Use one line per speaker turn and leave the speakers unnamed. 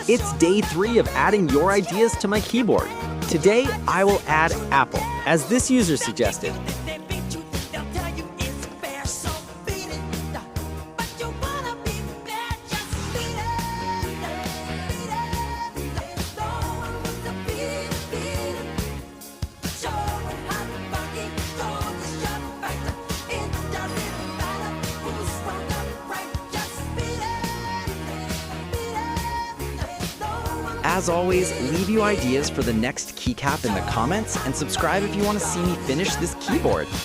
It's day 3 of adding your ideas to my keyboard. Today, I will add Apple, as this user suggested. As always, leave your ideas for the next keycap in the comments and subscribe if you want to see me finish this keyboard.